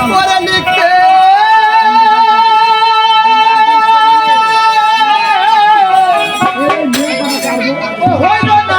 পরে লিখতে হইল না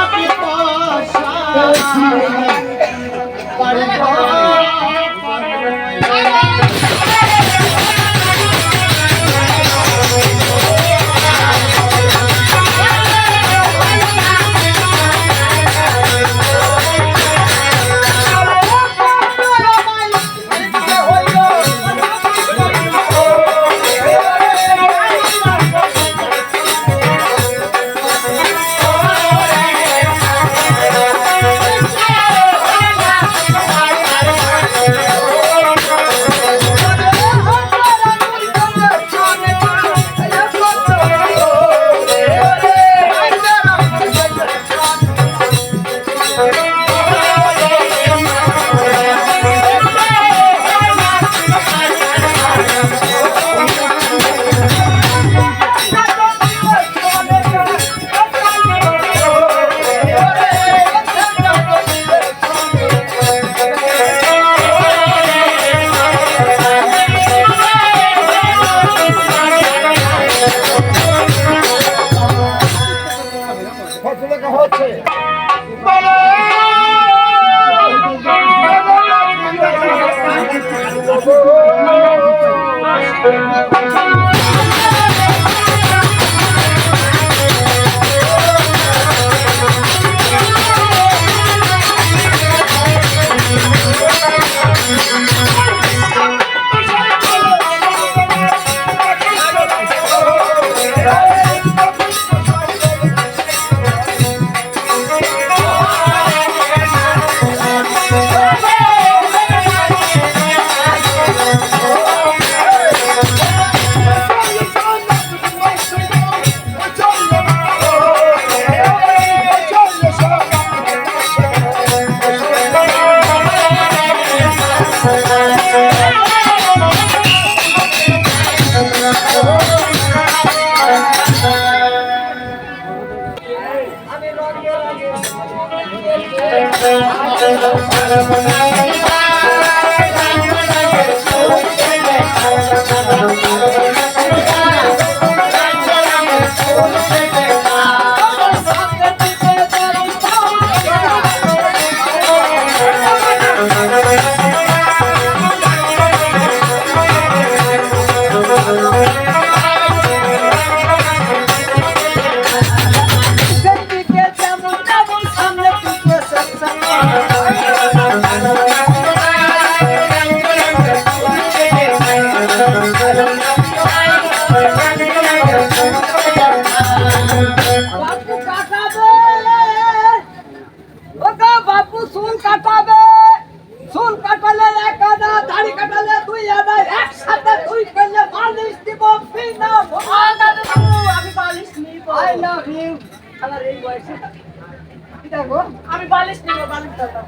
আমি বালিশ নিব বালিশ দাও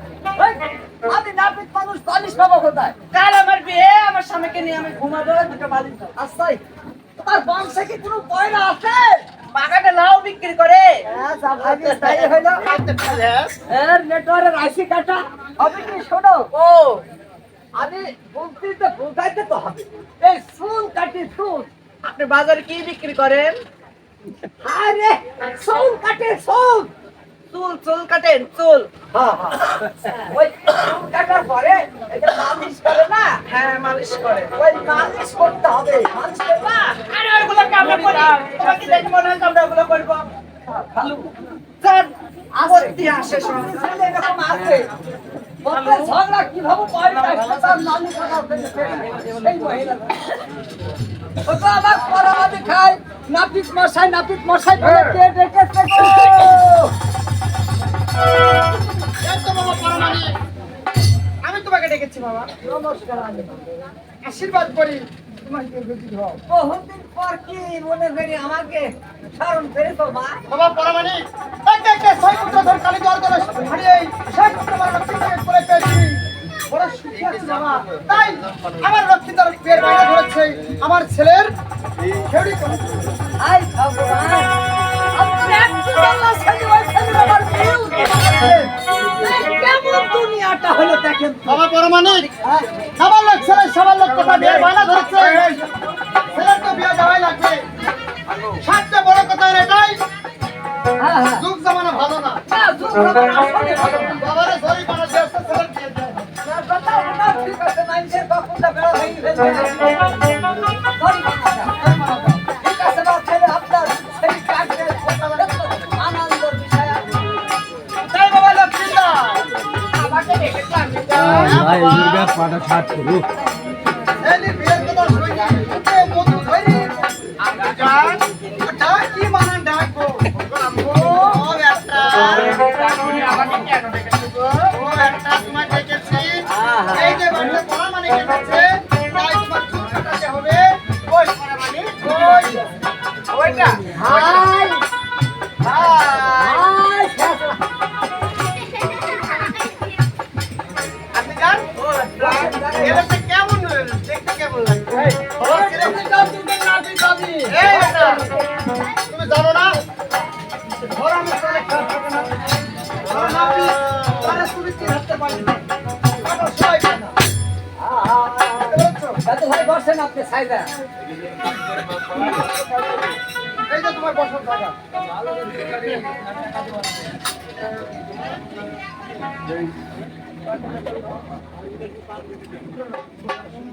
আমি নাপিত মানুষ বালিশ পাবো কোথায় কাল আমার বিয়ে আমার স্বামীকে নিয়ে আমি ঘুমাবো দুটো বালিশ দাও আচ্ছাই তোমার বংশে কি কোনো পয়লা আছে বাগানে লাউ বিক্রি করে হ্যাঁ যা ভাবি তাই হলো এর নেটওয়ার্কের আইসি কাটা হবে কি শোনো ও আমি বলতে তো বোঝাইতে তো হবে এই চুল কাটি চুল আপনি বাজারে কি বিক্রি করেন আরে চুল কাটে চুল চুল চুল কাটেন চুল ওই চুল কাটার পরে এটা মালিশ করে না হ্যাঁ মালিশ করে ওই মালিশ করতে হবে মালিশ করে না আরে ওগুলো আমরা করি বাকি দেখে মনে হয় আমরা ওগুলো করব ভালো স্যার আপত্তি আসে সব এরকম আছে বলতে ঝগড়া কিভাবে পারি না তার নানি কথা এই মহিলা ও তো আবার পরামাদি খায় নাপিত মশাই বলে কে ডেকেছে গো আমি তোমাকে ডেকেছি বাবা নমস্কার আশীর্বাদ করি তোমাকে বেশি দাও বহুদিন পর কি মনে করি আমাকে স্মরণ করে তো বাবা পরমাণিক একটা ছয় পুত্র ধর কালী জল করে হারিয়ে ছয় পুত্র মার রক্ত করে পেয়েছি বড় সুখী আছি বাবা তাই আমার রক্তি তার পেট বাইরে ধরেছে আমার ছেলের খেড়ি করে আই ভগবান আপনি একটু আল্লাহ সাথে ওই ছেলে আমার বিয়ে কেমন দুনিয়া ব্যাপারটা হলো দেখেন বাবা পরমাণিক হ্যাঁ, সবার লোক কথা বিয়ে বানা ধরছে ছেলের তো বিয়ে দেওয়াই লাগবে সবচেয়ে বড় কথা হলো এটাই হ্যাঁ, হ্যাঁ। যুগ জামানা ভালো না না, যুগ যখন আসলে ভালো না। বাবারে সরি বানা দিয়েছে ছেলের বিয়ে দেয় না, কথা ওটা ঠিক আছে, মানুষের কখনটা বেড়া ভেঙে ফেলবে। সরি বাবা, সরি বাবা। ঠিক আছে বাবা, ছেলে আপনার সেই কাজে আনন্দের বিষয় আছে। তাই বাবা লক্ষ্মীদা আমাকে দেখে ক্লান্তি ভাই দুর্গা পাটা ছাড় করু এলি বিয়ের কথা শুই না এ মধু ধরি জান ডাক কি মানান ডাকবো ও একটা ও একটা তোমার ডেকেছি এই যে বাড়িতে পরমাণি কেটেছে তাই তোমার চুল কাটাতে হবে ওই পরমাণি ওই ওইটা হাই হাই হাই ফেসলা। আপনি জান এটা কেমন দেখতে কেমন লাগছে ওরে তুমি যাও, তুমি নাতি যাবি। এই বেটা, তুমি জানো না ঘর আমি চলে খারাপ থাকে না ঘর নাপি তাহলে তুমি কি হাঁটতে পারবে না কাটা সবাই পায় না দাদু ভাই বসেন আপনি সাইডে। এই যে তোমার বসত জায়গা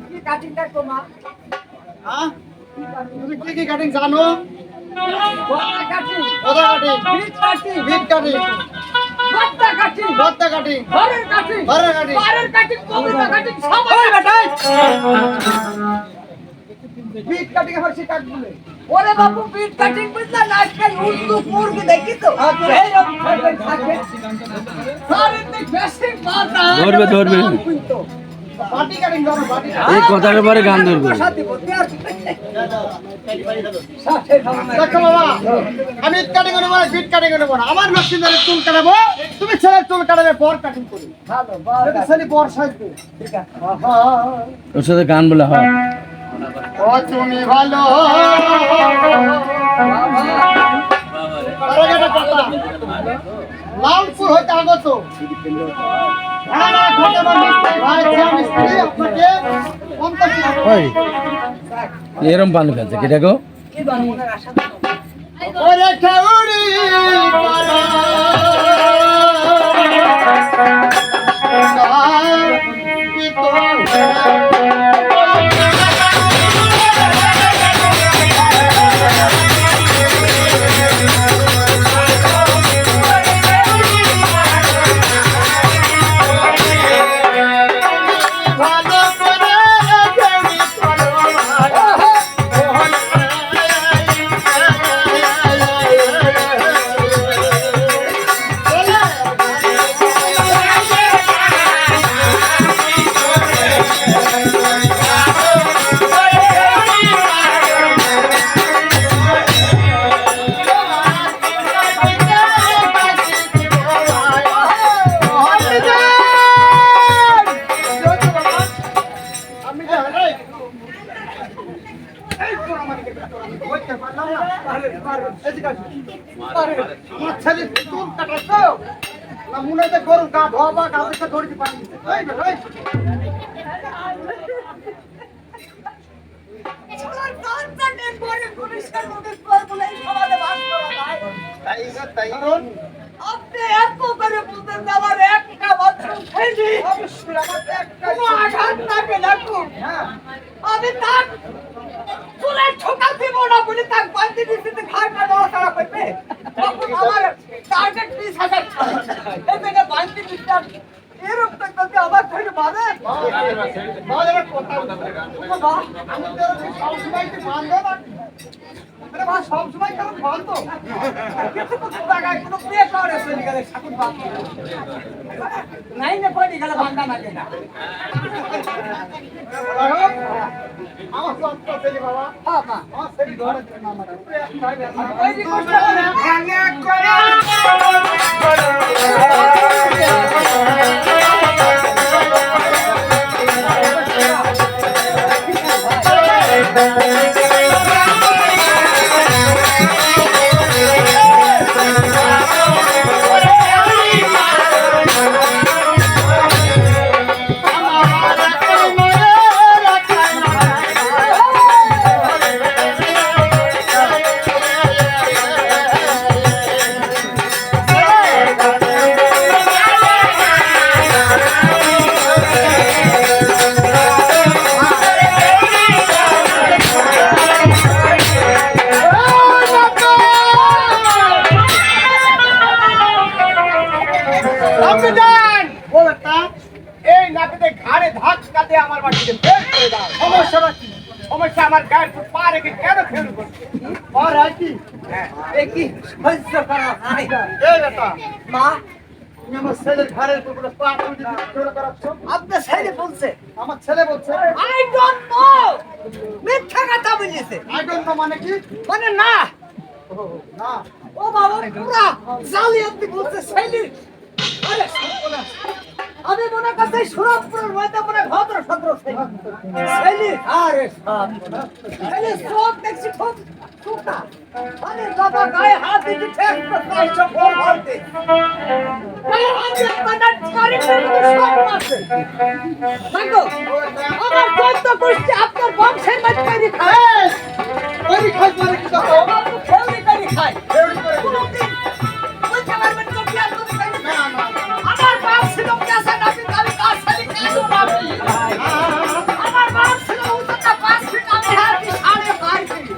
কি কাটিংটা কমা? হ্যাঁ তুমি কি কাটিং জানো বড়টা কাটিং, ওদা cutting beet cutting, beet cutting বড়টা কাটিং, বত্তা কাটিং ঘরের কাটিং, ঘরের কাটিং পাড়ের কাটিং, কবিতা কাটিং, সব ওই আছে। বেটাই বিট কাটিং আমার সে কাট বলে ওরে বাবু বিট কাটিং বুঝলা না, আজকাল উর্দু মুরগি দেখি তো এইরকম থাকে থাকে সারে তে বেশি মাথা ধরবে, ধরবে। বাটি কাটিং জানো বাটি এই কথার পরে গান ধরবে সাথে বলতে আর সাথে খাওয়া দেখো বাবা আমি ইট কাটিং করবো না বিট কাটিং করবো না আমার মেশিনের চুল কাটাবো তুমি ছেলের চুল কাটাবে পর কাটিং করি ভালো এটা ছেলে পর সাজবে ঠিক আছে। ওর সাথে গান বলা হয় ও তুমি ভালো আরে এটা কথা লালপুর হইতে আগত ভাড়া না খাতে আমার মিস্ত্রি ভাই ছেলে মিস্ত্রি আপনাকে 50 টাকা ওই এরম পান খাচ্ছে কেটা গো কি বানিয়ে আশা তো ওরে ঠাউরি পারা কি তো ভালো করে ঠাউরি আমি জানি এই তোর আমার বলতে পারলাম না এদিকে আসো আমার ছেলে চুল কাটাচ্ছো না মনে হয় গরু গা ধোয়া গাছে ধরতে পারি এই ভাই আমার কানটাকে পরে পুলিশের মুখে কর বলে এই সমাজে বাস করা যায়। তাই কারণ আপনি এত করে বলতেন যে আমার একটা বাথরুম খাইনি, অবশ্যই আমার তো একটা কোনো আঘাত থাকে দেখুন। হ্যাঁ আমি তার চুলে ঠোকা দিব না বলে তার বান্দি দিতে ঘাটটা নড়াচড়া করবে। তখন আমার টার্গেট 20,000 ছিল। এই থেকে বান্দি দিতে এরকম তো যদি আমার ধরে বাঁধে বাজারে কথা বাবা, আমি তো সবসময় কি বান্ধব না আরে মা সবসময় কেন বান্ধব কিছু কিছু জায়গায় কোনো প্রেশার এসে গেলে সাকুন বাঁধবে নাই না পড়ে গেলে বান্ধা না কেনা আমার সবটা ছেলে বাবা হ্যাঁ মা আমার ছেলে ঘরে আমার ওই যে কষ্ট করে ভাঙে করে ধাক্কা দিয়ে আমার বাড়িতে বের করে দাও। সমস্যাটা কি? সমস্যা আমার গায়ের উপর পা রেখে কেন ফেল করছিস? পা রাখি? হ্যাঁ। এ কি সহ্য করা যায় না। এ বেটা, মা, তুমি আমার ছেলের ঘাড়ের উপর পা তুলে দিয়ে জোর করাচ্ছ? আপনার ছেলে বলছে আমার ছেলে বলছে আই ডোন্ট নো, মিথ্যা কথা বলেছে। আই ডোন্ট নো মানে কি? মানে না, ও না, ও বাবা পুরা জালিয়াতি বলছে ছেলে। আরে সর্বনাশ, আমি মনে করছি সুরতপুরের মধ্যে মনে ভদ্র সদ্র ছেলে। আরে ছেলে সব দেখছি খুব সুতা। আরে বাবা গায়ে হাত দিতে ঠেক তো পাইছো ফোন হতে। গায়ে হাত দিয়ে কাটা কারি সব মারছে। দেখো আমার কত কষ্ট আপনার বংশের মধ্যে খায়। ওই খাই মানে কি কথা? আমার তো খেউরি করি খায়। খেউরি করে কি? কোনদিন বলতে পারবেন তো কি আর করতে পারি না, না, আমার বাপ ছিল কেসা নাকি আমি কাজ খালি কাজও নামি। আমার বাপ ছিল উচ্চতা 5 ফিট, আমি হাতি 5.5 ফিট।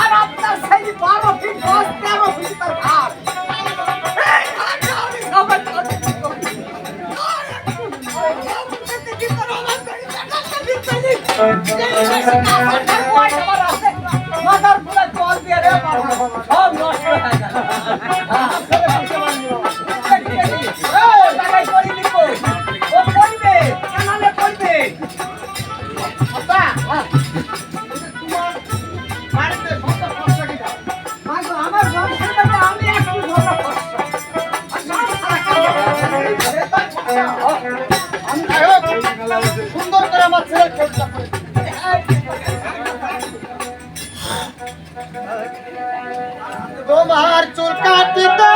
আর আপনার ছেলে 12 ফিট 10 13 ফিট তার ভাগ। এই ভাগটা আমি সবার কাছে দিব। মাথার ফুলে জল দিয়ে রে সব নষ্ট হয়ে যায়। টাকায় করে নিব, ও করবে কেনালে করবে। বাড়িতে সন্তান কষ্ট কি দাও? আমার বংশের মধ্যে আমি একটু বড় কষ্ট আর সব আমি যাই হোক, সুন্দর করে আমার ছেলের খোঁজটা করে দিই। তোমার চুল কাটিতে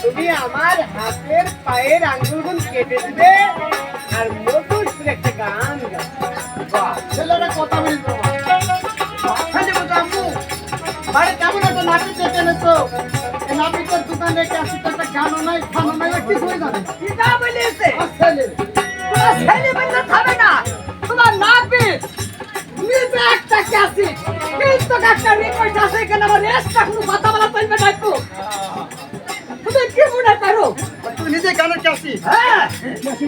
তুমি আমার হাতের পায়ের আঙ্গুলগুলো কেটে দিবে আর মধুর করে একটা গান গাবে। ছেলেরা কথা বলবো আম্মু বাড়ি কেমন একটা নাপিত ডেকে এনেছো? এই নাপিতের দোকানে ক্যাসেট একটা গানও নাই, খানো নাই, কি হয়ে যাবে? কি না বলেছে? আমার ছেলে তোমার ছেলে বললে থামে না, তোমার নাপিত নিজে একটা ক্যাসেট কিন্তু একটা রিকোয়েস্ট আছে কেন আমার এক্সট্রা কোনো কথা বলা চলবে না একটু। তুমি কি মনে করো? তুই নিজে গানের ক্যাসেট? হ্যাঁ,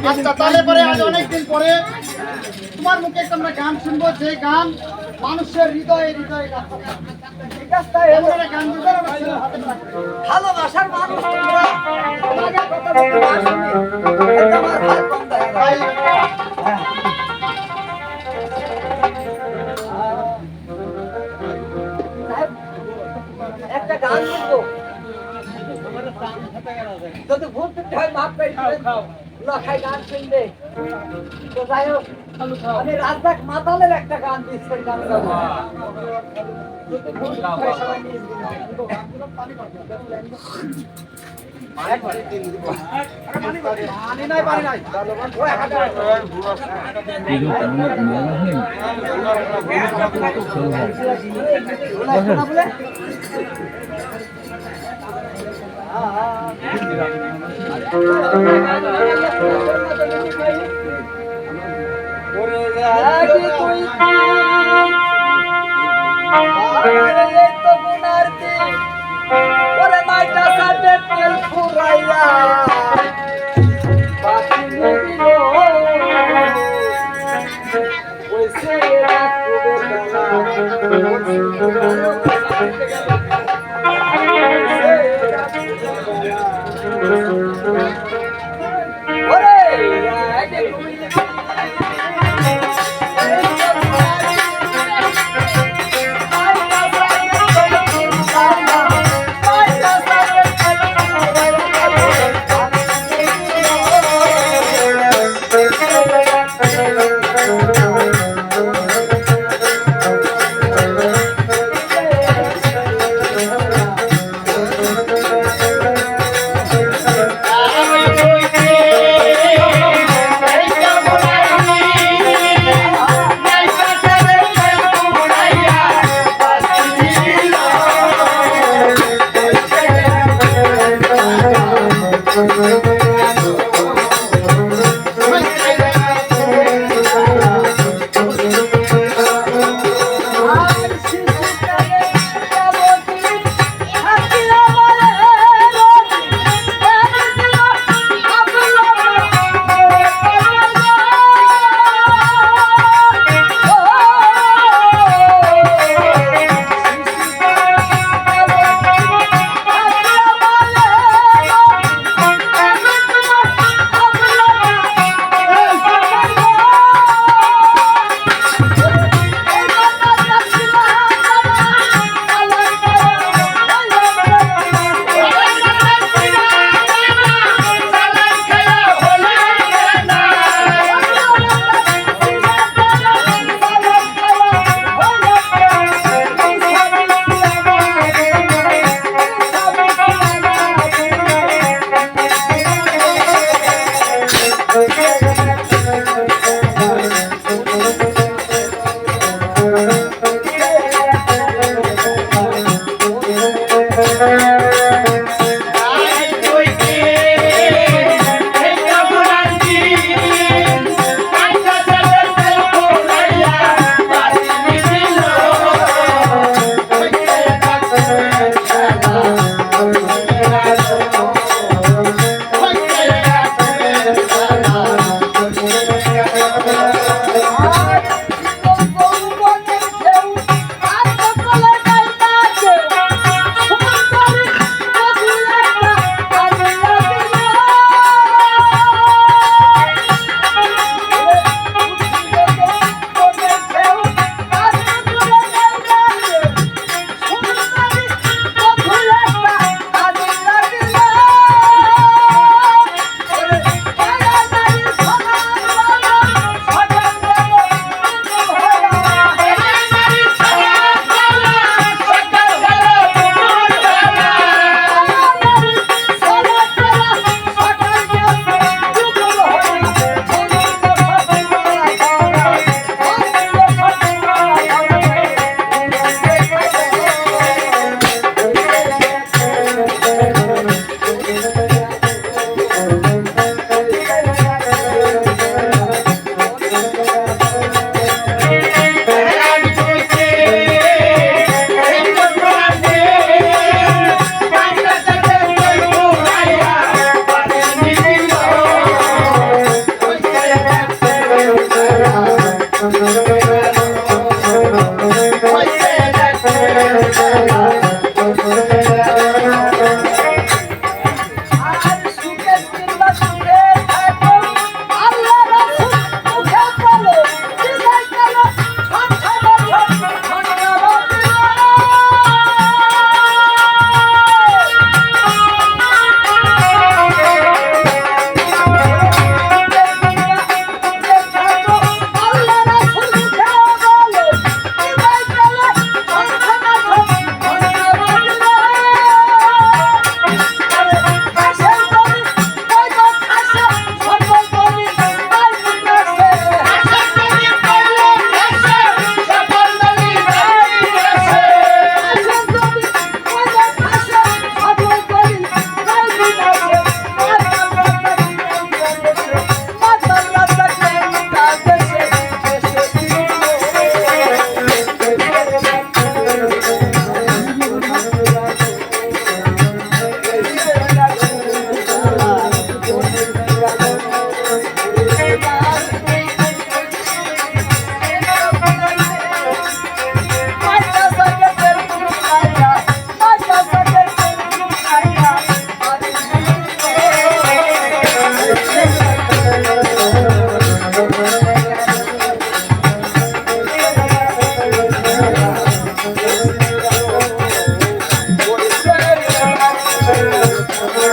আচ্ছা তাহলে পরে আজ অনেকদিন পরে তোমার মুখে একটা আমরা গান শুনবো, যে গান মানুষের হৃদয়ে হৃদয়ে গান হবে। ঠিক আছে, এমন একটা গান দিবে আমার ছেলের হাতে রাখবে। ভালোবাসার মানুষ তোমরা তোমাদের কথা বলতে আসেনি, এটা আমার ভাই কম দেয়। তাই একটা গান বলবো, যদি ভুল ত্রুটি হয় মাফ করে দিবেন। লখাই গান শুনবে তো যাই হোক, আমি রাজাক মাতালের একটা গান দিচ্ছি, ওই গান গাবো। যদি ভুল ত্রুটি হয় সবাই নিয়ে পানি নাই, পানি নাই। ওই হাতে বলে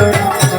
রে